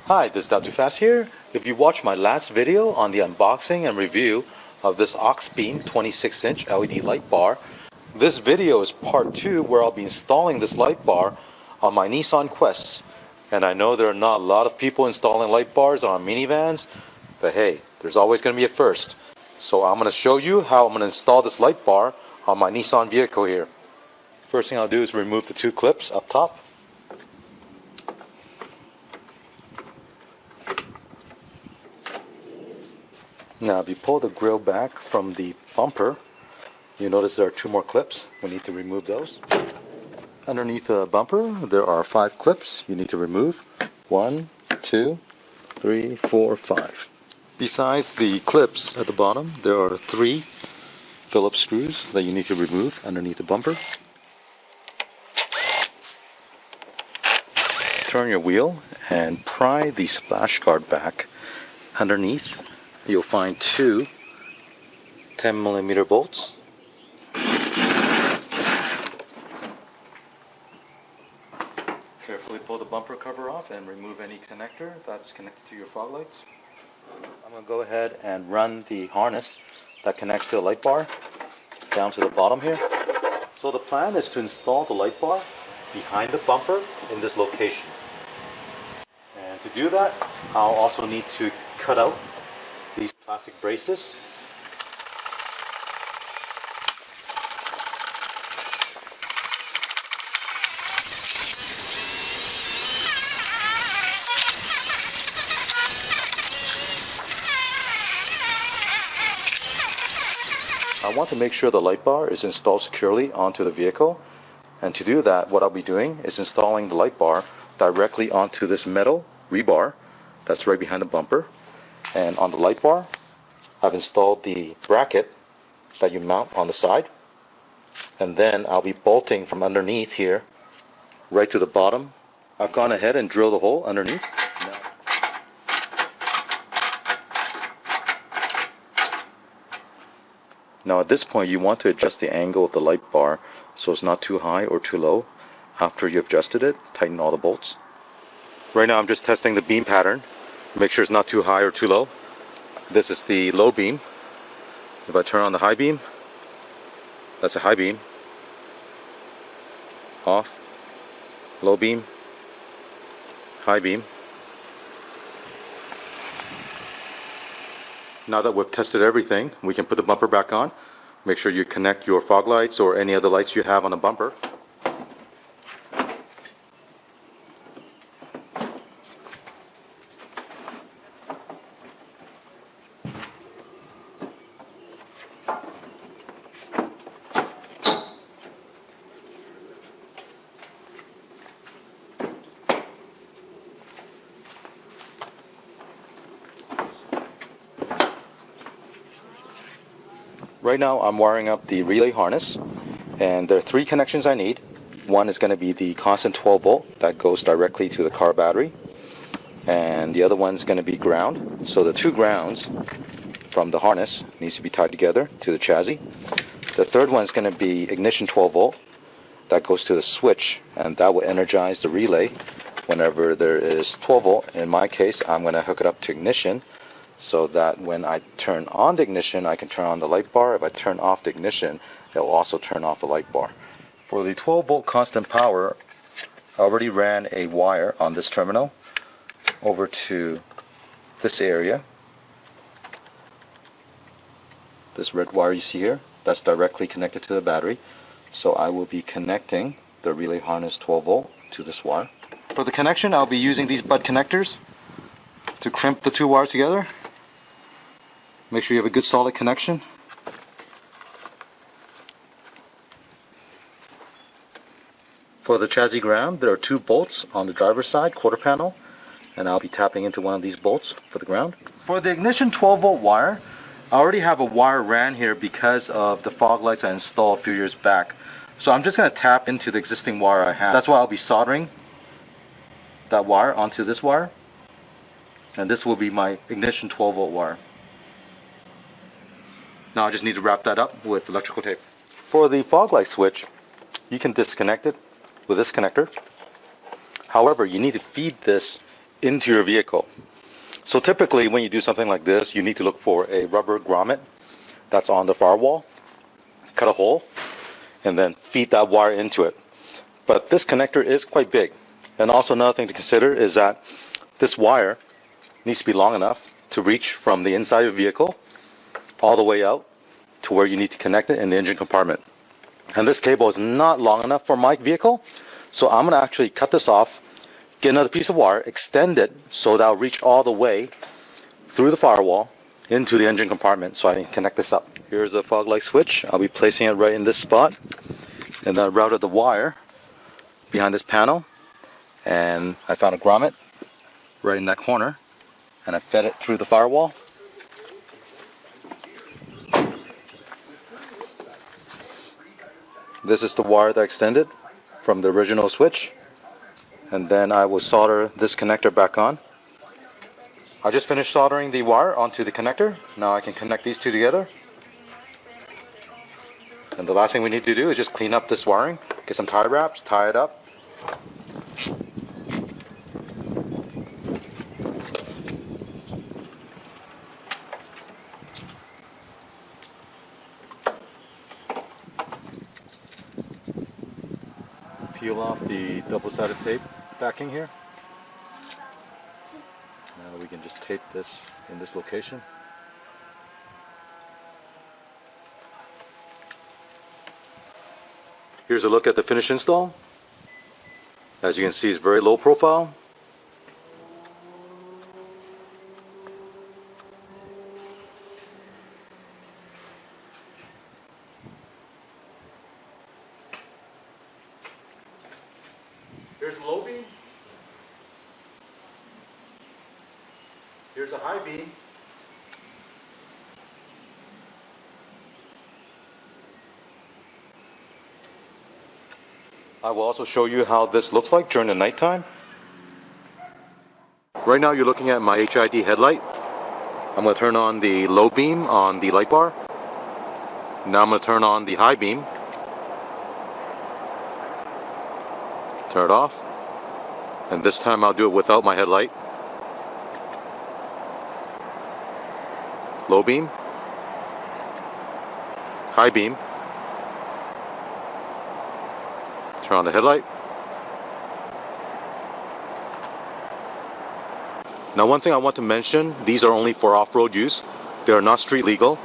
Hi, this is Not Too Fast here. If you watched my last video on the unboxing and review of this Auxbeam 26-inch LED light bar, this video is part 2 where I'll be installing this light bar on my Nissan Quest. And I know there are not a lot of people installing light bars on minivans, but hey, there's always going to be a first. So I'm going to show you how I'm going to install this light bar on my Nissan vehicle here. First thing I'll do is remove the two clips up top. Now if you pull the grill back from the bumper, you notice there are two more clips. We need to remove those. Underneath the bumper there are 5 clips you need to remove. 1, 2, 3, 4, 5. Besides the clips at the bottom, there are 3 Phillips screws that you need to remove underneath the bumper. Turn your wheel and pry the splash guard back. Underneath you'll find 2 10mm bolts. Carefully pull the bumper cover off and remove any connector that's connected to your fog lights. I'm going to go ahead and run the harness that connects to the light bar down to the bottom here. So the plan is to install the light bar behind the bumper in this location. And to do that, I'll also need to cut out these plastic braces. I want to make sure the light bar is installed securely onto the vehicle, and to do that what I'll be doing is installing the light bar directly onto this metal rebar that's right behind the bumper. And on the light bar I've installed the bracket that you mount on the side, and then I'll be bolting from underneath here right to the bottom. I've gone ahead and drilled a hole underneath. Now at this point you want to adjust the angle of the light bar so it's not too high or too low. After you've adjusted it, tighten all the bolts. Right now I'm just testing the beam pattern. Make sure it's not too high or too low. This is the low beam. If I turn on the high beam, that's a high beam. Off. Low beam. High beam. Now that we've tested everything, we can put the bumper back on. Make sure you connect your fog lights or any other lights you have on the bumper. Right now I'm wiring up the relay harness, and there are 3 connections I need. One is going to be the constant 12 volt that goes directly to the car battery, and the other one's going to be ground. So the 2 grounds from the harness needs to be tied together to the chassis. The third one is going to be ignition 12 volt that goes to the switch, and that will energize the relay whenever there is 12 volt. In my case I'm going to hook it up to ignition, so that when I turn on the ignition I can turn on the light bar. If I turn off the ignition, it will also turn off the light bar. For the 12 volt constant power, I already ran a wire on this terminal over to this area. This red wire you see here, that's directly connected to the battery. So I will be connecting the relay harness 12 volt to this wire. For the connection I'll be using these bud connectors to crimp the 2 wires together. Make sure you have a good solid connection. For the chassis ground, there are 2 bolts on the driver's side, quarter panel, and I'll be tapping into one of these bolts for the ground. For the ignition 12 volt wire, I already have a wire ran here because of the fog lights I installed a few years back. So I'm just going to tap into the existing wire I have. That's why I'll be soldering that wire onto this wire, and this will be my ignition 12 volt wire. Now I just need to wrap that up with electrical tape. For the fog light switch, you can disconnect it with this connector. However, you need to feed this into your vehicle. So typically when you do something like this, you need to look for a rubber grommet that's on the firewall, cut a hole, and then feed that wire into it. But this connector is quite big. And also another thing to consider is that this wire needs to be long enough to reach from the inside of the vehicle all the way out to where you need to connect it in the engine compartment. And this cable is not long enough for my vehicle, so I'm going to actually cut this off, get another piece of wire, extend it so that'll reach all the way through the firewall into the engine compartment so I can connect this up. Here's the fog light switch. I'll be placing it right in this spot, and then I routed the wire behind this panel, and I found a grommet right in that corner, and I fed it through the firewall. This is the wire that extended from the original switch, and then I will solder this connector back on. I just finished soldering the wire onto the connector. Now I can connect these two together. And the last thing we need to do is just clean up this wiring, get some tie wraps, tie it up. Peel off the double-sided tape backing here. Now we can just tape this in this location. Here's a look at the finished install. As you can see, it's very low profile. Here's a low beam. Here's a high beam. I will also show you how this looks like during the nighttime. Right now you're looking at my HID headlight. I'm going to turn on the low beam on the light bar. Now I'm going to turn on the high beam. Turn it off. And this time I'll do it without my headlight. Low beam. High beam. Turn on the headlight. Now one thing I want to mention, these are only for off-road use. They are not street legal.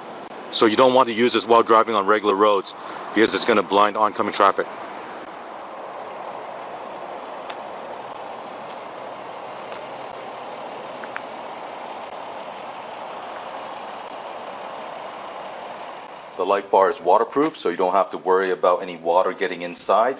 So you don't want to use this while driving on regular roads because it's going to blind oncoming traffic. The light bar is waterproof, so you don't have to worry about any water getting inside.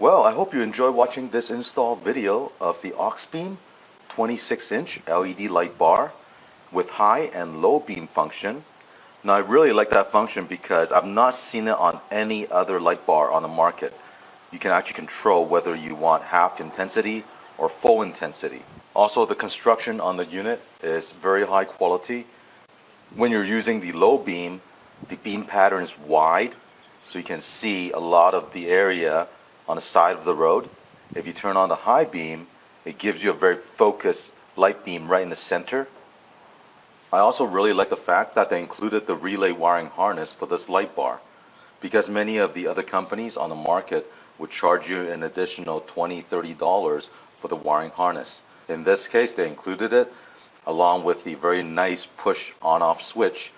Well, I hope you enjoy watching this install video of the Auxbeam 26-inch LED light bar with high and low beam function. Now I really like that function because I've not seen it on any other light bar on the market. You can actually control whether you want half intensity or full intensity. Also, the construction on the unit is very high quality. When you're using the low beam, the beam pattern is wide, so you can see a lot of the area on the side of the road. If you turn on the high beam, it gives you a very focused light beam right in the center. I also really like the fact that they included the relay wiring harness for this light bar, because many of the other companies on the market would charge you an additional $20, $30 for the wiring harness. In this case, they included it along with the very nice push on-off switch.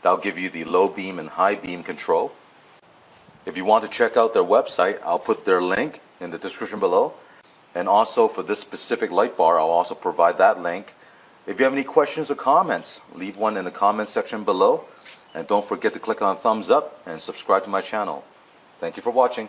That'll give you the low beam and high beam control. If you want to check out their website, I'll put their link in the description below. And also for this specific light bar, I'll also provide that link. If you have any questions or comments, leave one in the comment section below. And don't forget to click on thumbs up and subscribe to my channel. Thank you for watching.